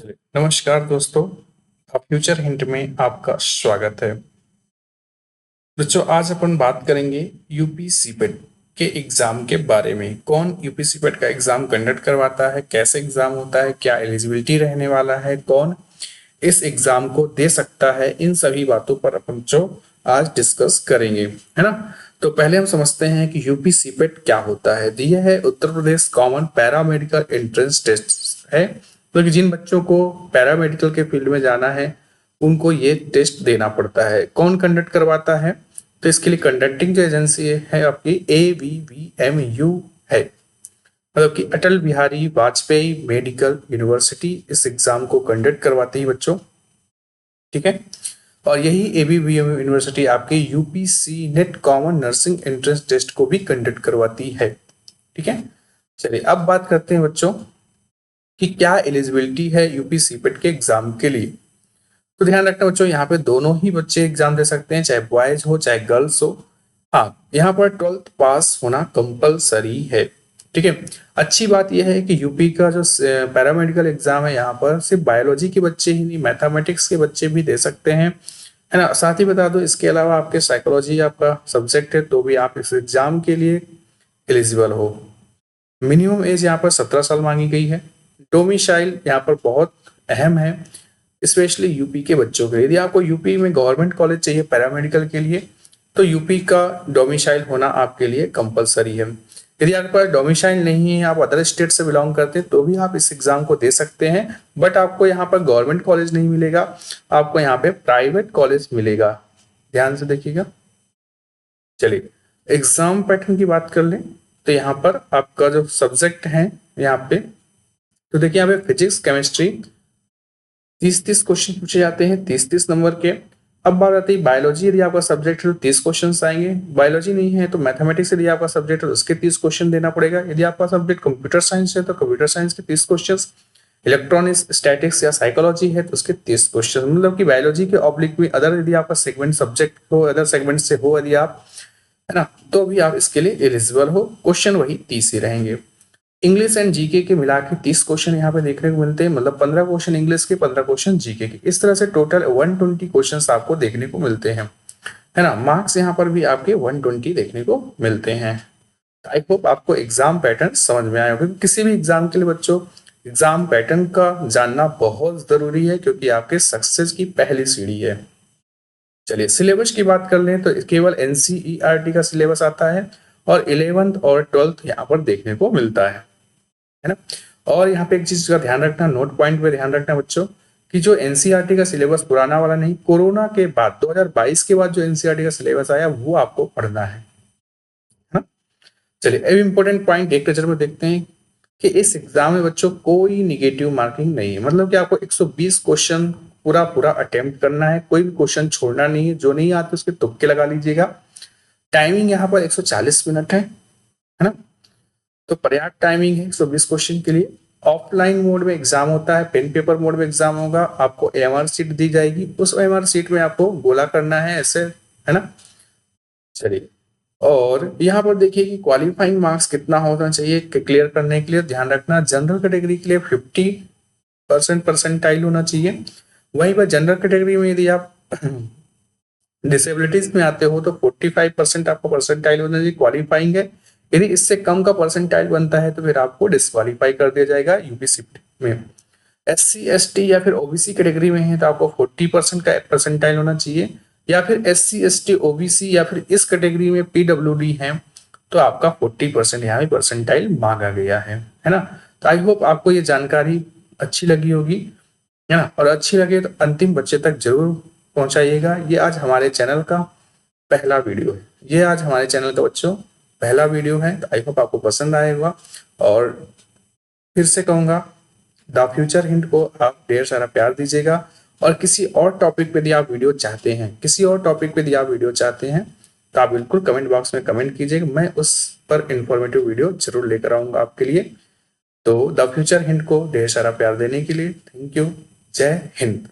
चलिए, नमस्कार दोस्तों। फ्यूचर हिंट में आपका स्वागत है। बच्चों, आज अपन बात करेंगे यूपी सीपेट के एग्जाम के बारे में। कौन यूपी सीपेट का एग्जाम कंडक्ट करवाता है, कैसे एग्जाम होता है, क्या एलिजिबिलिटी रहने वाला है, कौन इस एग्जाम को दे सकता है, इन सभी बातों पर अपन जो आज डिस्कस करेंगे, है ना। तो पहले हम समझते हैं कि यूपी सीपेट क्या होता है। दिया है Uttar Pradesh common paramedical entrance test है। तो कि जिन बच्चों को पैरामेडिकल के फील्ड में जाना है उनको ये टेस्ट देना पड़ता है। कौन कंडक्ट करवाता है? तो इसके लिए कंडक्टिंग जो एजेंसी है आपकी ABVMU है, मतलब कि अटल बिहारी वाजपेयी मेडिकल यूनिवर्सिटी इस एग्जाम को कंडक्ट करवाती है बच्चों। ठीक है। और यही ABVMU यूनिवर्सिटी आपके UPC net common nursing entrance test को भी कंडक्ट करवाती है। ठीक है। चलिए अब बात करते हैं बच्चों कि क्या एलिजिबिलिटी है यूपी सीपेट के एग्जाम के लिए। तो ध्यान रखना बच्चों, यहाँ पे दोनों ही बच्चे एग्जाम दे सकते हैं, चाहे बॉयज हो चाहे गर्ल्स हो। हाँ, यहाँ पर 12th पास होना कंपलसरी है। ठीक है। अच्छी बात यह है कि यूपी का जो पैरामेडिकल एग्जाम है यहाँ पर सिर्फ बायोलॉजी के बच्चे ही नहीं, मैथमेटिक्स के बच्चे भी दे सकते हैं, है ना। साथ ही बता दो, इसके अलावा आपके साइकोलॉजी आपका सब्जेक्ट है तो भी आप इस एग्जाम के लिए एलिजिबल हो। मिनिमम एज यहाँ पर 17 साल मांगी गई है। डोमिसाइल यहाँ पर बहुत अहम है, स्पेशली यूपी के बच्चों के लिए। यदि आपको यूपी में गवर्नमेंट कॉलेज चाहिए पैरामेडिकल के लिए तो यूपी का डोमिसाइल होना आपके लिए कंपलसरी है। यदि आपके पास डोमिसाइल नहीं है, आप अदर स्टेट से बिलोंग करते हैं तो भी आप इस एग्जाम को दे सकते हैं, बट आपको यहाँ पर गवर्नमेंट कॉलेज नहीं मिलेगा, आपको यहाँ पे प्राइवेट कॉलेज मिलेगा। ध्यान से देखिएगा। चलिए एग्जाम पैटर्न की बात कर लें तो यहाँ पर आपका जो सब्जेक्ट है यहाँ पे, तो देखिए यहाँ पे फिजिक्स केमिस्ट्री 30-30 क्वेश्चन पूछे जाते हैं, 30-30 नंबर के। अब बात आती है बायोलॉजी, यदि आपका सब्जेक्ट है तो 30 क्वेश्चन आएंगे। बायोलॉजी नहीं है तो मैथमेटिक्स यदि आपका सब्जेक्ट है तो उसके 30 क्वेश्चन देना पड़ेगा। यदि आपका सब्जेक्ट कंप्यूटर साइंस है तो कंप्यूटर साइंस के 30 क्वेश्चन, इलेक्ट्रॉनिक्स स्टैटिक्स या साइकोलॉजी है तो उसके 30 क्वेश्चन। मतलब कि बायोलॉजी के ऑब्लिक में अदर यदि आपका सेगमेंट सब्जेक्ट हो, अदर सेगमेंट से हो यदि आप, है ना, तो भी आप इसके लिए एलिजिबल हो। क्वेश्चन वही 30 ही रहेंगे। इंग्लिश एंड जीके के मिला के 30 क्वेश्चन यहाँ पे देखने को मिलते हैं, मतलब 15 क्वेश्चन इंग्लिश के, 15 क्वेश्चन जीके के। इस तरह से टोटल 120 क्वेश्चन आपको देखने को मिलते हैं, है ना। मार्क्स यहाँ पर भी आपके 120 देखने को मिलते हैं। आई होप आपको एग्जाम पैटर्न समझ में आया होगा। किसी भी एग्जाम के लिए बच्चों एग्जाम पैटर्न का जानना बहुत जरूरी है, क्योंकि आपके सक्सेस की पहली सीढ़ी है। चलिए सिलेबस की बात कर लें तो केवल NCERT का सिलेबस आता है और 11th और 12th यहाँ पर देखने को मिलता है ना। और यहाँ पे एक चीज का ध्यान रखना, नोट पॉइंट पे ध्यान रखना बच्चों, कि जो NCERT का सिलेबस पुराना वाला नहीं, कोरोना के बाद 2022 के बाद जो NCERT का सिलेबस आया वो आपको पढ़ना है ना। चलिए अब इम्पोर्टेंट पॉइंट एक नजर में देखते हैं कि इस एग्जाम में बच्चों कोई निगेटिव मार्किंग नहीं है। मतलब कि आपको 120 क्वेश्चन पूरा पूरा अटेम्प्ट करना है, कोई भी क्वेश्चन छोड़ना नहीं है। जो नहीं आते उसके तुक्के लगा लीजिएगा। टाइमिंग यहाँ पर 140 मिनट है ना, तो पर्याप्त टाइमिंग है 120 क्वेश्चन के लिए। ऑफलाइन मोड में एग्जाम होता है, पेन पेपर मोड में एग्जाम होगा। आपको AMR सीट दी जाएगी, उस AMR सीट में आपको गोला करना है ऐसे, है ना। चलिए और यहाँ पर देखिए कि क्वालिफाइंग मार्क्स कितना होना चाहिए क्लियर करने के लिए ध्यान रखना। जनरल कैटेगरी के लिए 50% परसेंटाइल होना चाहिए। वहीं पर जनरल कैटेगरी में यदि आप डिसेबिलिटीज में आते हो तो 45% आपको परसेंटाइल होना चाहिए, क्वालिफाइंग है। यदि इससे कम का परसेंटाइल बनता है तो फिर आपको डिस्क्वालीफाई कर दिया जाएगा यूपीसी में। SC ST या फिर OBC कैटेगरी में है तो आपको 40% का परसेंटाइल होना चाहिए, या फिर SC ST OBC या फिर इस कैटेगरी में PWD है तो आपका 40% यहाँ भी परसेंटाइल मांगा गया है ना। तो आई होप आपको ये जानकारी अच्छी लगी होगी, है ना। और अच्छी लगे तो अंतिम बच्चे तक जरूर पहुंचाइएगा। ये आज हमारे चैनल का पहला वीडियो है, ये आज हमारे चैनल का बच्चों पहला वीडियो है, तो आई होप आपको पसंद आएगा। और फिर से कहूंगा, द फ्यूचर हिंट को आप ढेर सारा प्यार दीजिएगा। और किसी और टॉपिक पे यदि आप वीडियो चाहते हैं, किसी और टॉपिक पे यदि आप वीडियो चाहते हैं तो आप बिल्कुल कमेंट बॉक्स में कमेंट कीजिएगा, मैं उस पर इंफॉर्मेटिव वीडियो जरूर लेकर आऊंगा आपके लिए। तो द फ्यूचर हिंट को ढेर सारा प्यार देने के लिए थैंक यू। जय हिंद।